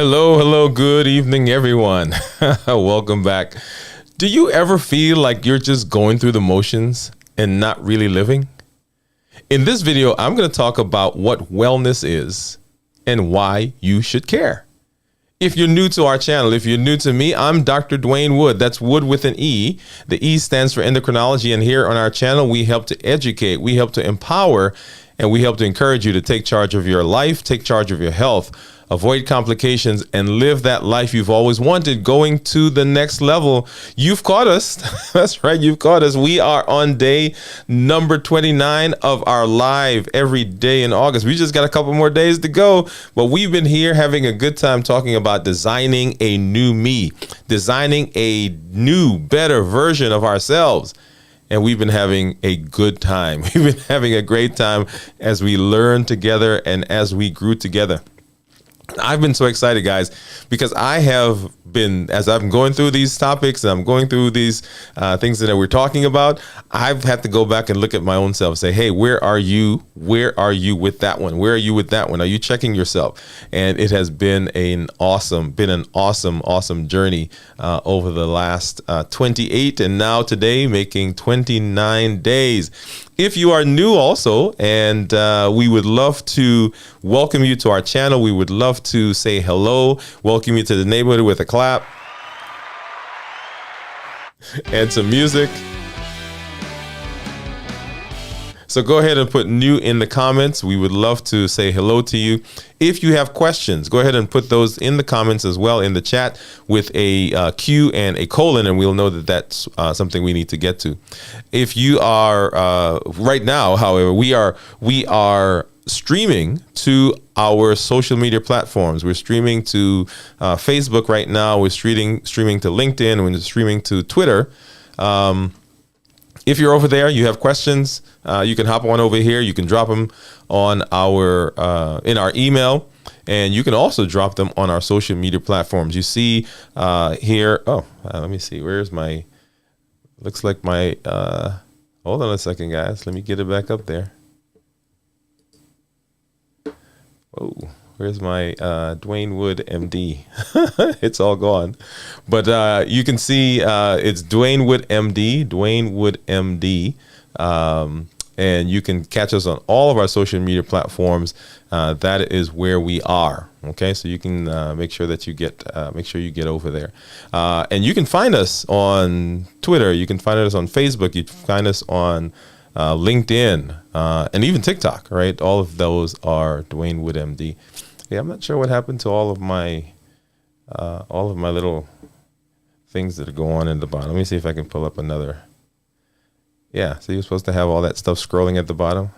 Hello, good evening, everyone. Welcome back. Do you ever feel like you're just going through the motions and not really living? In this video, I'm going to talk about what wellness is and why you should care. If you're new to our channel, if you're new to me, I'm Dr. Dwayne Wood. That's Wood with an E. The E stands for endocrinology, and here on our channel, we help to educate, we help to empower, and we help to encourage you to take charge of your life, take charge of your health, avoid complications, and live that life you've always wanted, going to the next level. You've caught us. That's right, you've caught us. We are on day number 29 of our live every day in August. We just got a couple more days to go, but we've been here having a good time talking about designing a new me, designing a new, better version of ourselves. And we've been having a good time. We've been having a great time as we learn together and as we grew together. I've been so excited, guys, because I have been, as I'm going through these topics and I'm going through these things that we're talking about, I've had to go back and look at my own self and say, hey, where are you? Where are you with that one? Where are you with that one? Are you checking yourself? And it has been an awesome journey over the last 28 and now today making 29 days. If you are new also, and we would love to welcome you to our channel. We would love to say hello, welcome you to the neighborhood with a clap and some music. So go ahead and put new in the comments. We would love to say hello to you. If you have questions, go ahead and put those in the comments as well in the chat with a Q and a colon, and we'll know that that's something we need to get to. If you are right now, however, we are streaming to our social media platforms. We're streaming to Facebook right now. We're streaming to LinkedIn. We're streaming to Twitter. If you're over there, you have questions, you can hop on over here. You can drop them on our in our email, and you can also drop them on our social media platforms. You see here. Oh, let me see. Where's my? Looks like my. Hold on a second, guys. Let me get it back up there. Oh, where's my Dwayne Wood MD? It's all gone. But you can see it's Dwayne Wood MD, Dwayne Wood MD. And you can catch us on all of our social media platforms. That is where we are. Okay, so you can make sure that you get over there. And you can find us on Twitter. You can find us on Facebook. You can find us on LinkedIn and even TikTok. Right, all of those are Dwayne Wood MD. Yeah, I'm not sure what happened to all of my little things that go on in the bottom. Let me see if I can pull up another. Yeah, so you're supposed to have all that stuff scrolling at the bottom.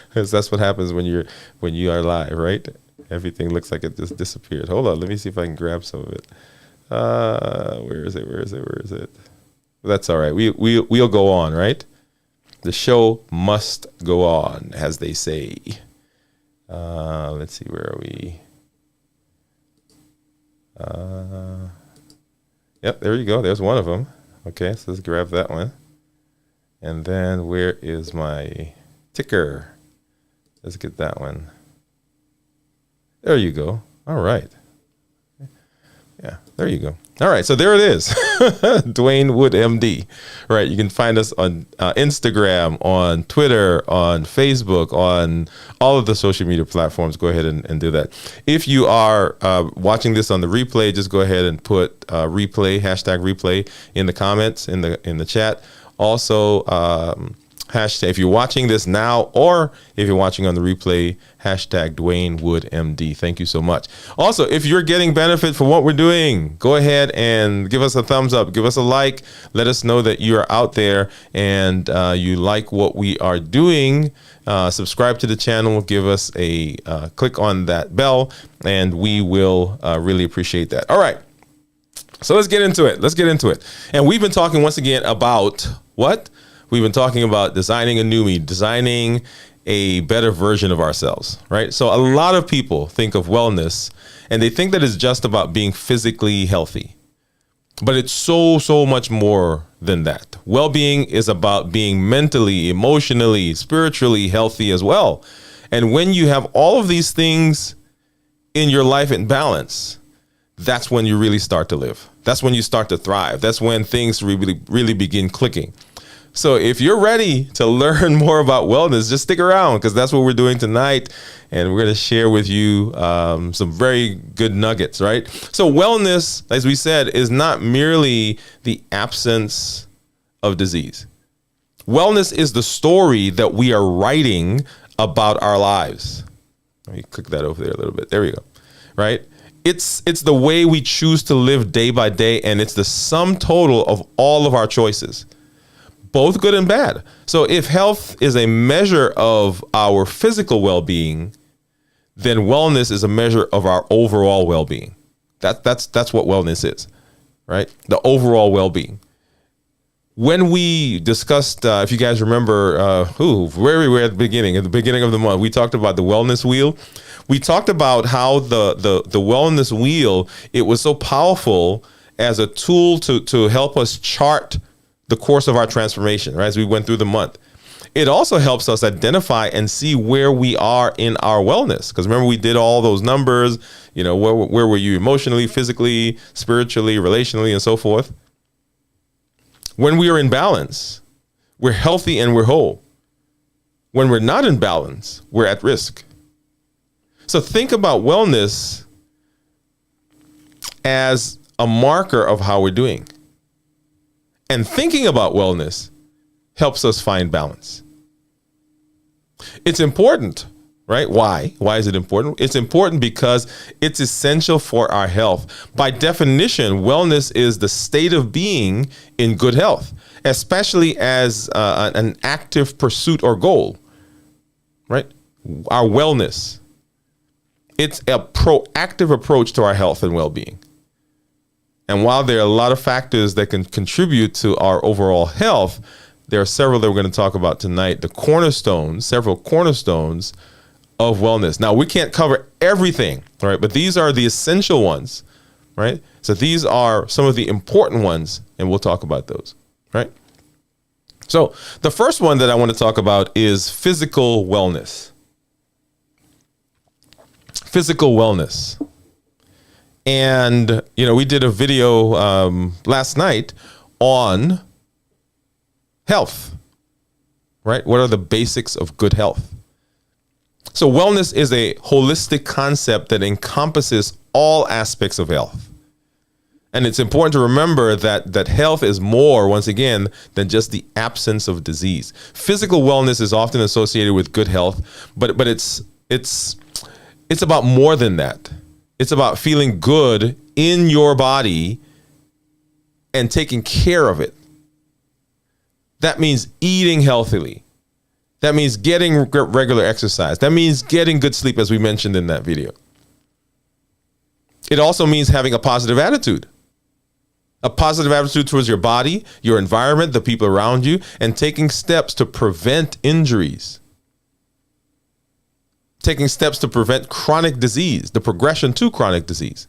Because that's what happens when you are live, right? Everything looks like it just disappeared. Hold on, let me see if I can grab some of it. Where is it? That's all right. We'll go on, right? The show must go on, as they say. Let's see, where are we? Yep, there you go. There's one of them. Okay, so let's grab that one. And then where is my ticker? Let's get that one. There you go. All right. Yeah, there you go. All right, so there it is. Dwayne Wood MD. Right, you can find us on Instagram, on Twitter, on Facebook, on all of the social media platforms. Go ahead and do that. If you are watching this on the replay, just go ahead and put replay, #replay in the comments, in the chat. Also, hashtag, if you're watching this now or if you're watching on the replay, #Dwayne Wood MD. Thank you so much. Also, if you're getting benefit from what we're doing, go ahead and give us a thumbs up, give us a like, let us know that you are out there and you like what we are doing. Subscribe to the channel, give us a click on that bell, and we will really appreciate that. All right. So let's get into it. And we've been talking once again about what? We've been talking about designing a new me, designing a better version of ourselves, right? So a lot of people think of wellness and they think that it's just about being physically healthy, but it's so much more than that. Well-being is about being mentally, emotionally, spiritually healthy as well. And when you have all of these things in your life in balance, that's when you really start to live. That's when you start to thrive. That's when things really begin clicking. So if you're ready to learn more about wellness, just stick around, because that's what we're doing tonight. And we're going to share with you some very good nuggets, right? So wellness, as we said, is not merely the absence of disease. Wellness is the story that we are writing about our lives. Let me click that over there a little bit. There we go. Right? It's the way we choose to live day by day, and it's the sum total of all of our choices, both good and bad. So if health is a measure of our physical well-being, then wellness is a measure of our overall well-being. That's what wellness is, right? The overall well-being. When we discussed, if you guys remember, where we were at the beginning of the month, we talked about the wellness wheel. We talked about how the wellness wheel, it was so powerful as a tool to help us chart the course of our transformation, right? As we went through the month. It also helps us identify and see where we are in our wellness. Because remember, we did all those numbers, where were you emotionally, physically, spiritually, relationally, and so forth. When we are in balance, we're healthy and we're whole. When we're not in balance, we're at risk. So think about wellness as a marker of how we're doing. And thinking about wellness helps us find balance. It's important, right? Why? Why is it important? It's important because it's essential for our health. By definition, wellness is the state of being in good health, especially as an active pursuit or goal, right? Our wellness. It's a proactive approach to our health and well-being. And while there are a lot of factors that can contribute to our overall health, there are several that we're going to talk about tonight. Several cornerstones of wellness. Now, we can't cover everything, right? But these are the essential ones, right? So these are some of the important ones, and we'll talk about those, right? So the first one that I want to talk about is physical wellness. Physical wellness. And, we did a video last night on health, right? What are the basics of good health? So wellness is a holistic concept that encompasses all aspects of health. And it's important to remember that health is more, once again, than just the absence of disease. Physical wellness is often associated with good health, but it's about more than that. It's about feeling good in your body and taking care of it. That means eating healthily. That means getting regular exercise. That means getting good sleep, as we mentioned in that video. It also means having a positive attitude. A positive attitude towards your body, your environment, the people around you, and taking steps to prevent injuries. Taking steps to prevent chronic disease, the progression to chronic disease.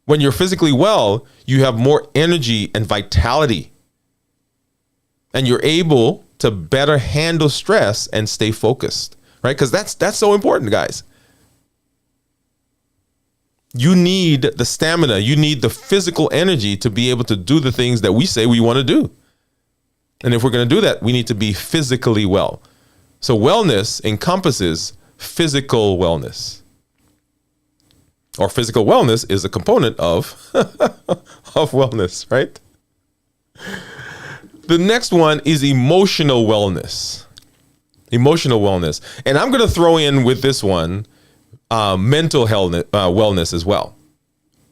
When you're physically well, you have more energy and vitality. And you're able to better handle stress and stay focused, right? Because that's so important, guys. You need the stamina, you need the physical energy to be able to do the things that we say we want to do. And if we're going to do that, we need to be physically well. So wellness encompasses physical wellness. Or physical wellness is a component of wellness, right? The next one is emotional wellness. Emotional wellness. And I'm going to throw in with this one mental health, wellness as well,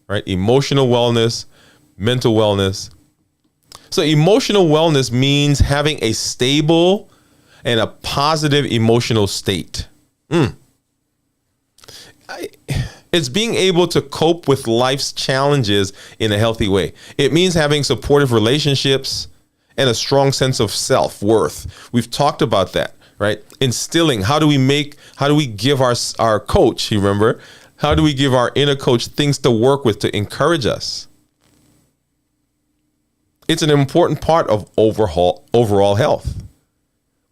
right? Emotional wellness, mental wellness. So emotional wellness means having a stable and a positive emotional state. It's being able to cope with life's challenges in a healthy way. It means having supportive relationships and a strong sense of self-worth. We've talked about that, right? Instilling, how do we give our coach, you remember? How do we give our inner coach things to work with to encourage us? It's an important part of overall health.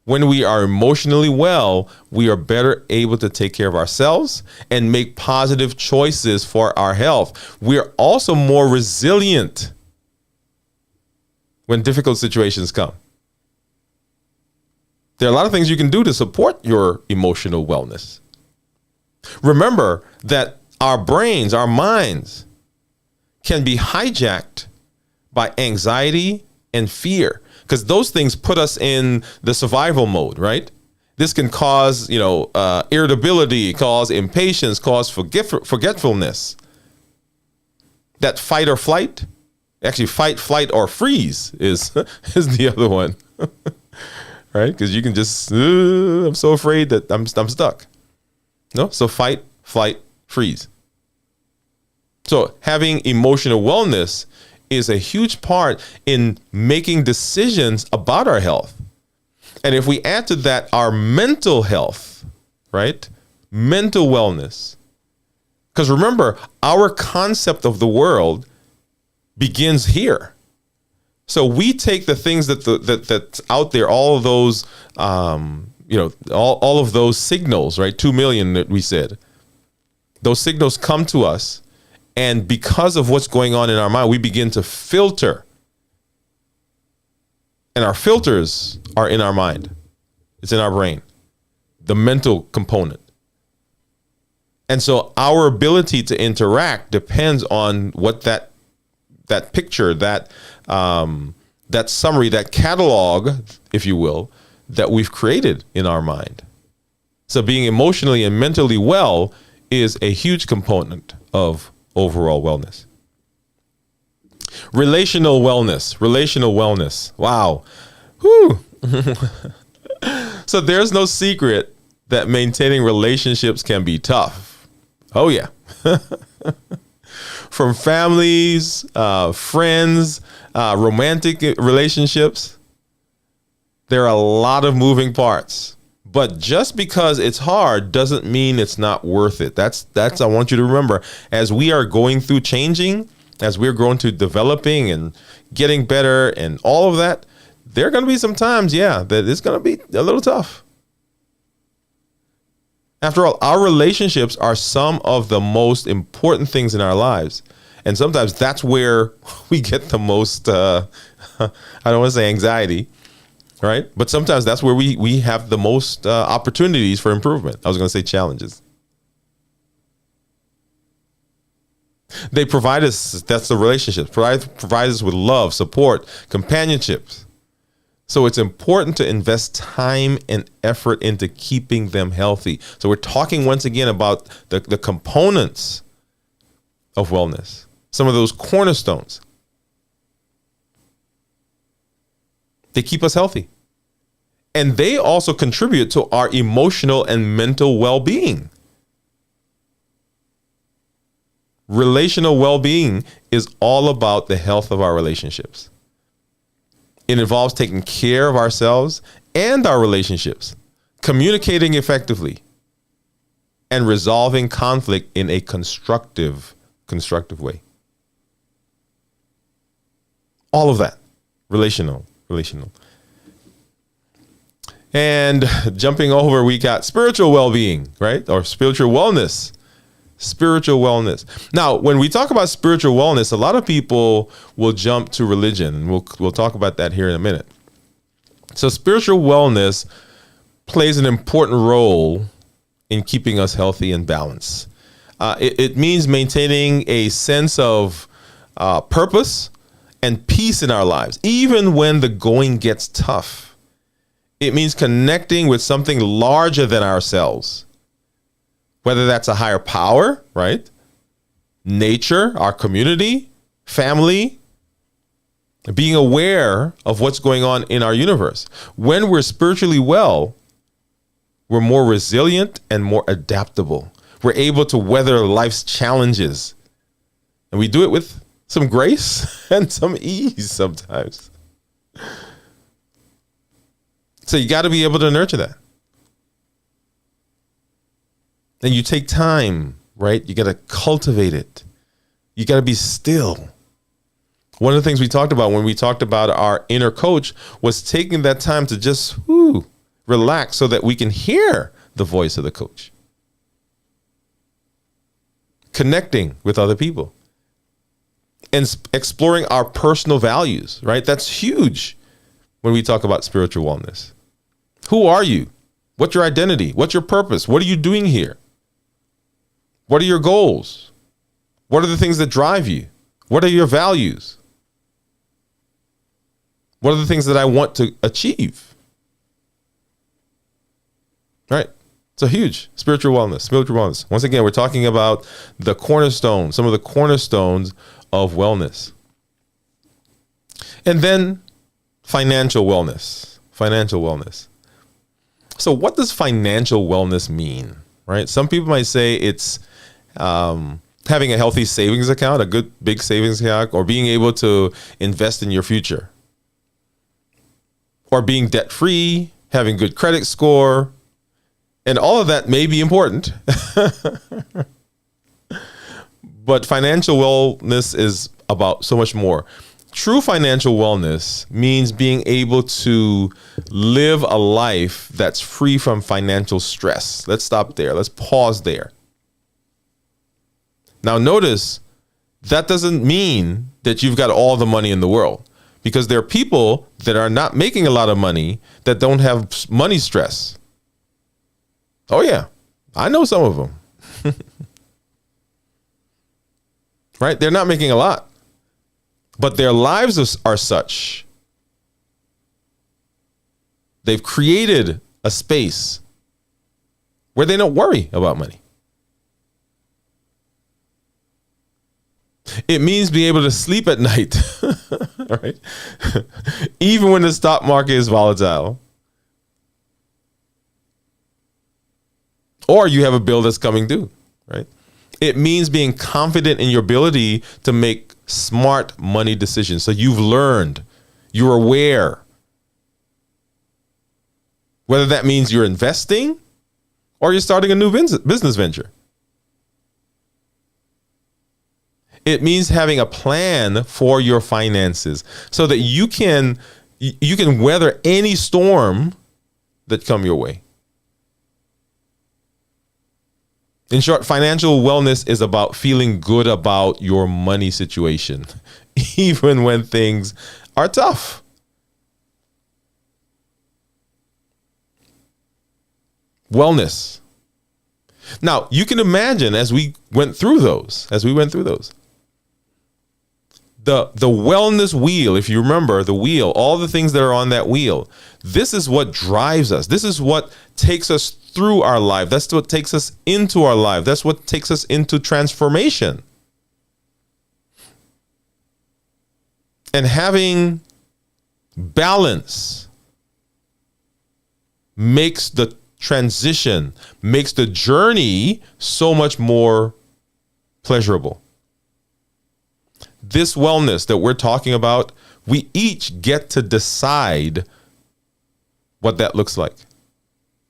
When we are emotionally well, we are better able to take care of ourselves and make positive choices for our health. We are also more resilient when difficult situations come. There are a lot of things you can do to support your emotional wellness. Remember that our brains, our minds, can be hijacked by anxiety and fear, because those things put us in the survival mode, right? This can cause, irritability, cause impatience, cause forgetfulness. That fight or flight, actually fight, flight, or freeze is the other one, right? Because you can just, I'm so afraid that I'm stuck. No, so fight, flight, freeze. So having emotional wellness is a huge part in making decisions about our health. And if we add to that our mental health, right? Mental wellness. Because remember, our concept of the world begins here. So we take the things that's out there, all of those, all of those signals, right? 2 million that we said. Those signals come to us. And because of what's going on in our mind, we begin to filter. And our filters are in our mind. It's in our brain, the mental component. And so our ability to interact depends on what that picture, that summary, that catalog, if you will, that we've created in our mind. So being emotionally and mentally well is a huge component of overall wellness. Relational wellness. Wow. Whew. So there's no secret that maintaining relationships can be tough. Oh yeah. From families, friends, romantic relationships, there are a lot of moving parts. But just because it's hard doesn't mean it's not worth it. That's I want you to remember, as we are going through changing, as we're going to developing and getting better and all of that, there are going to be some times, that it's going to be a little tough. After all, our relationships are some of the most important things in our lives. And sometimes that's where we get the most, I don't want to say anxiety, right? But sometimes that's where we have the most opportunities for improvement. I was going to say challenges. They provide us, that's the relationships, provide us with love, support, companionships. So it's important to invest time and effort into keeping them healthy. So we're talking once again about the components of wellness, some of those cornerstones. They keep us healthy. And they also contribute to our emotional and mental well-being. Relational well-being is all about the health of our relationships. It involves taking care of ourselves and our relationships, communicating effectively, and resolving conflict in a constructive way. All of that, relational. And jumping over, we got spiritual well-being, right? Or spiritual wellness. Now, when we talk about spiritual wellness, a lot of people will jump to religion. We'll talk about that here in a minute. So spiritual wellness plays an important role in keeping us healthy and balanced. It means maintaining a sense of purpose and peace in our lives, even when the going gets tough. It means connecting with something larger than ourselves, whether that's a higher power, right? Nature, our community, family, being aware of what's going on in our universe. When we're spiritually well, we're more resilient and more adaptable. We're able to weather life's challenges. And we do it with some grace and some ease sometimes. So you got to be able to nurture that. And you take time, right? You got to cultivate it. You got to be still. One of the things we talked about when we talked about our inner coach was taking that time to just relax so that we can hear the voice of the coach. Connecting with other people and exploring our personal values, right? That's huge when we talk about spiritual wellness. Who are you? What's your identity? What's your purpose? What are you doing here? What are your goals? What are the things that drive you? What are your values? What are the things that I want to achieve? Right? So huge. Spiritual wellness, spiritual wellness. Once again, we're talking about the cornerstone, some of the cornerstones of wellness. And then financial wellness, financial wellness. So what does financial wellness mean, right? Some people might say it's having a healthy savings account, a good big savings account, or being able to invest in your future, or being debt-free, having good credit score. And all of that may be important, but financial wellness is about so much more. True financial wellness means being able to live a life that's free from financial stress. Let's stop there. Let's pause there. Now, notice that doesn't mean that you've got all the money in the world, because there are people that are not making a lot of money that don't have money stress. Oh, yeah. I know some of them. Right? They're not making a lot, but their lives are such. They've created a space where they don't worry about money. It means being able to sleep at night, right? Even when the stock market is volatile. Or you have a bill that's coming due, right? It means being confident in your ability to make smart money decisions. So you've learned, you're aware. Whether that means you're investing or you're starting a new business venture. It means having a plan for your finances so that you can weather any storm that come your way. In short, financial wellness is about feeling good about your money situation, even when things are tough. Wellness. Now, you can imagine as we went through those, the wellness wheel, if you remember the wheel, all the things that are on that wheel, this is what drives us. This is what takes us through our life. That's what takes us into our life. That's what takes us into transformation. And having balance makes the transition, makes the journey so much more pleasurable. This wellness that we're talking about, we each get to decide what that looks like.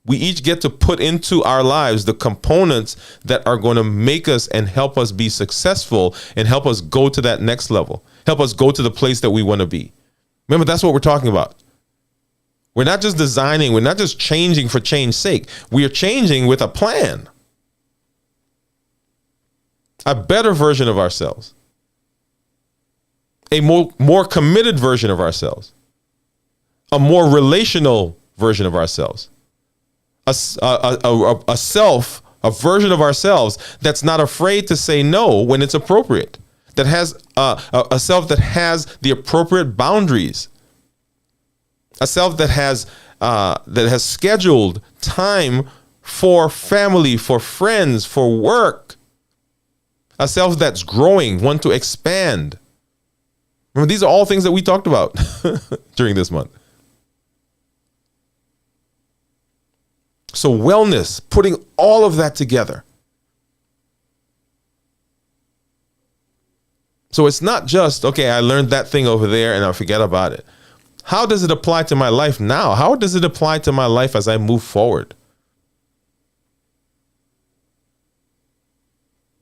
We each get to put into our lives the components that are going to make us and help us be successful and help us go to that next level, help us go to the place that we want to be. Remember, that's what we're talking about. We're not just designing, we're not just changing for change's sake. We are changing with a plan, a better version of ourselves, a more committed version of ourselves, a more relational version of ourselves, a version of ourselves that's not afraid to say no when it's appropriate, that has a self that has the appropriate boundaries, a self that has scheduled time for family, for friends, for work, a self that's growing, want to expand. Remember, these are all things that we talked about during this month. So wellness, putting all of that together. So it's not just, okay, I learned that thing over there and I forget about it. How does it apply to my life now? How does it apply to my life as I move forward?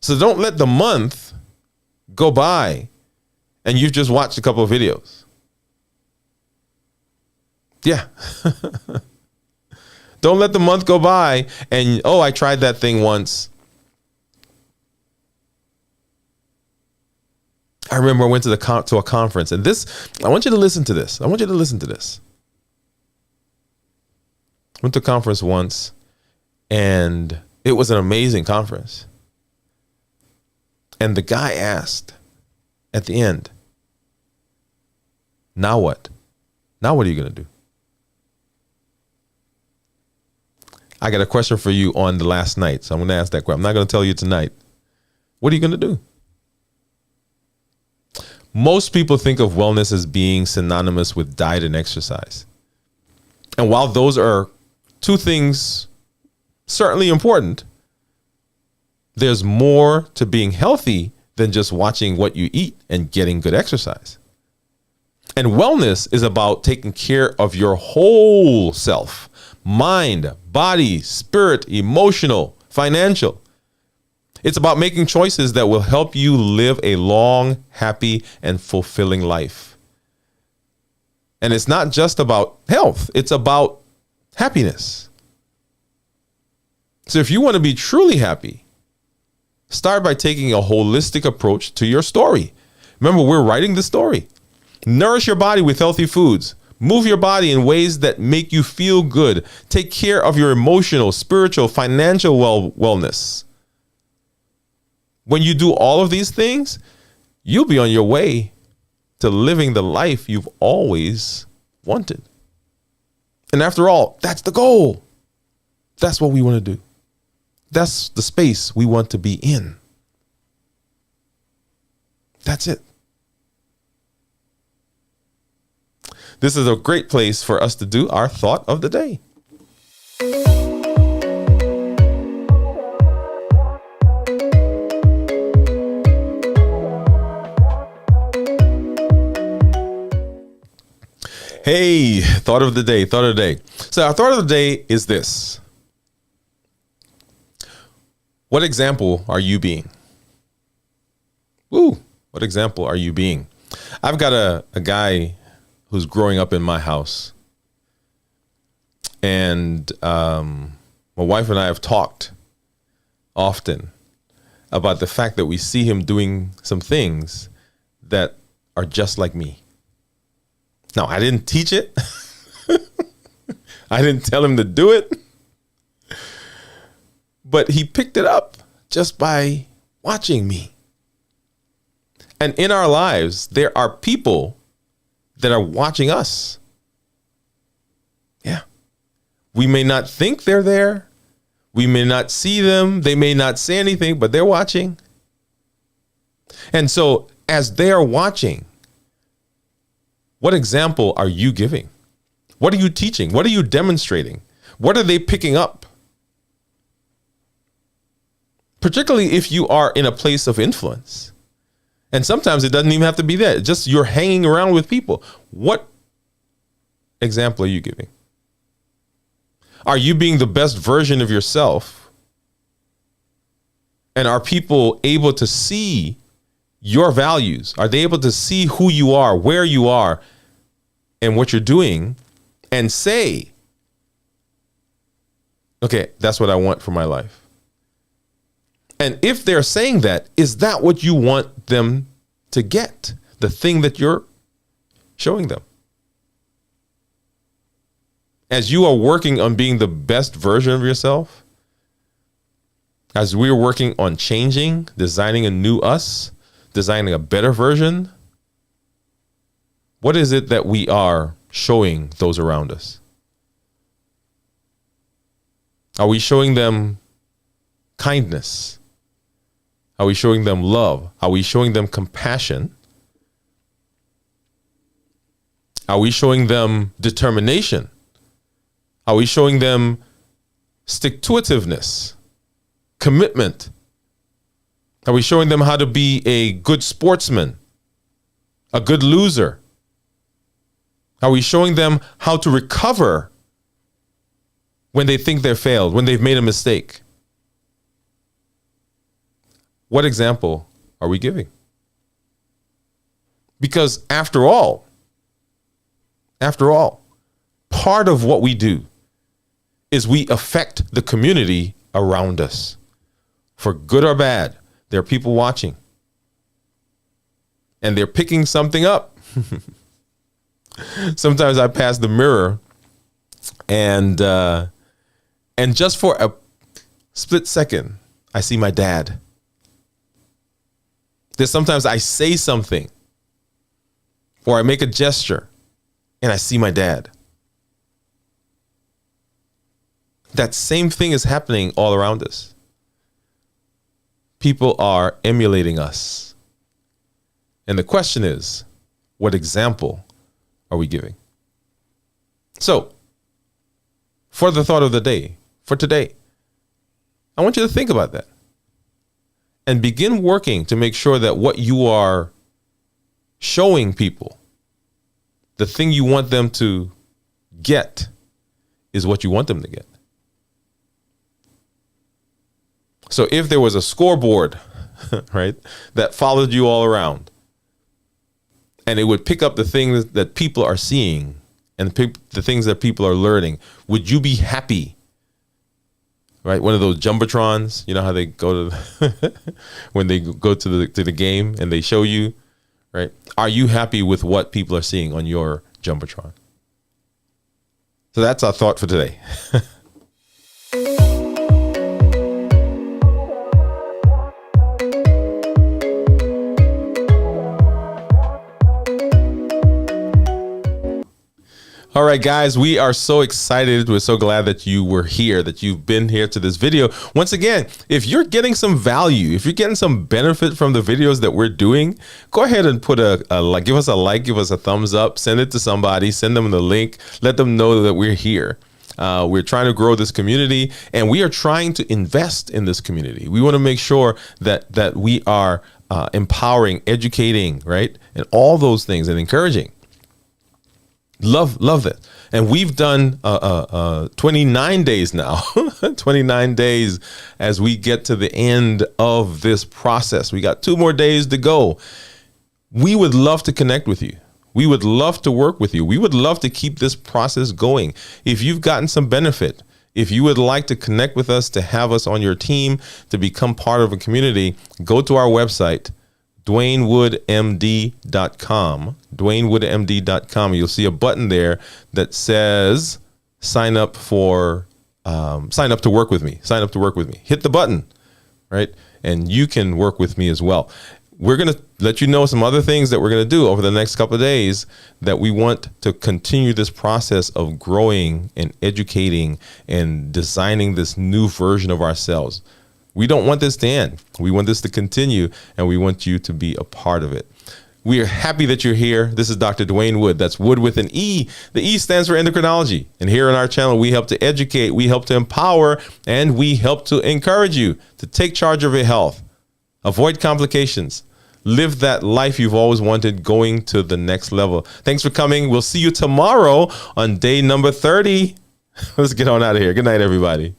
So don't let the month go by and you've just watched a couple of videos. Yeah. Don't let the month go by and, oh, I tried that thing once. I remember I went to a conference, and I want you to listen to this. I want you to listen to this. I went to a conference once, and it was an amazing conference. And the guy asked at the end, now what? Now what are you going to do? I got a question for you on the last night, so I'm going to ask that question. I'm not going to tell you tonight. What are you going to do? Most people think of wellness as being synonymous with diet and exercise. And while those are two things certainly important, there's more to being healthy than just watching what you eat and getting good exercise. And wellness is about taking care of your whole self, mind, body, spirit, emotional, financial. It's about making choices that will help you live a long, happy, and fulfilling life. And it's not just about health, it's about happiness. So if you want to be truly happy, start by taking a holistic approach to your story. Remember, we're writing the story. Nourish your body with healthy foods. Move your body in ways that make you feel good. Take care of your emotional, spiritual, financial wellness. When you do all of these things, you'll be on your way to living the life you've always wanted. And after all, that's the goal. That's what we want to do. That's the space we want to be in. That's it. This is a great place for us to do our thought of the day. Hey, thought of the day. So our thought of the day is this. What example are you being? What example are you being? I've got a guy who's growing up in my house. And my wife and I have talked often about the fact that we see him doing some things that are just like me. Now, I didn't teach it. I didn't tell him to do it. But he picked it up just by watching me. And in our lives, there are people that are watching us. Yeah. We may not think they're there. We may not see them. They may not say anything, but they're watching. And so as they're watching, what example are you giving? What are you teaching? What are you demonstrating? What are they picking up? Particularly if you are in a place of influence. And sometimes it doesn't even have to be that. Just you're hanging around with people. What example are you giving? Are you being the best version of yourself? And are people able to see your values? Are they able to see who you are, where you are, and what you're doing, and say, okay, that's what I want for my life? And if they're saying that, is that what you want them to get? The thing that you're showing them? As you are working on being the best version of yourself, as we're working on changing, designing a new us, designing a better version, what is it that we are showing those around us? Are we showing them kindness? Are we showing them love? Are we showing them compassion? Are we showing them determination? Are we showing them stick-to-itiveness, commitment? Are we showing them how to be a good sportsman, a good loser? Are we showing them how to recover when they think they're failed, when they've made a mistake? What example are we giving? Because after all, part of what we do is we affect the community around us. For good or bad, there are people watching. And they're picking something up. Sometimes I pass the mirror and just for a split second, I see my dad. There's sometimes I say something or I make a gesture and I see my dad. That same thing is happening all around us. People are emulating us. And the question is, what example are we giving? So, for the thought of the day, for today, I want you to think about that and begin working to make sure that what you are showing people, the thing you want them to get, is what you want them to get. So if there was a scoreboard, right, that followed you all around, and it would pick up the things that people are seeing and the things that people are learning, would you be happy? Right, one of those jumbotrons. You know how they go to when they go to the game and they show you, right? Are you happy with what people are seeing on your jumbotron? So that's our thought for today. All right, guys, we are so excited. We're so glad that you were here, that you've been here to this video. Once again, if you're getting some value, if you're getting some benefit from the videos that we're doing, go ahead and put a like, give us a thumbs up, send it to somebody, send them the link, let them know that we're here. We're trying to grow this community, and we are trying to invest in this community. We want to make sure that we are empowering, educating, right, and all those things, and encouraging. Love that. And we've done 29 days now, 29 days as we get to the end of this process. We got 2 more days to go. We would love to connect with you. We would love to work with you. We would love to keep this process going. If you've gotten some benefit, if you would like to connect with us, to have us on your team, to become part of a community, go to our website, DwayneWoodMD.com. DwayneWoodMD.com. You'll see a button there that says sign up to work with me. Sign up to work with me. Hit the button, right? And you can work with me as well. We're going to let you know some other things that we're going to do over the next couple of days, that we want to continue this process of growing and educating and designing this new version of ourselves. We don't want this to end. We want this to continue, and we want you to be a part of it. We are happy that you're here. This is Dr. Dwayne Wood. That's Wood with an E. The E stands for endocrinology. And here on our channel, we help to educate, we help to empower, and we help to encourage you to take charge of your health, avoid complications, live that life you've always wanted, going to the next level. Thanks for coming. We'll see you tomorrow on day number 30. Let's get on out of here. Good night, everybody.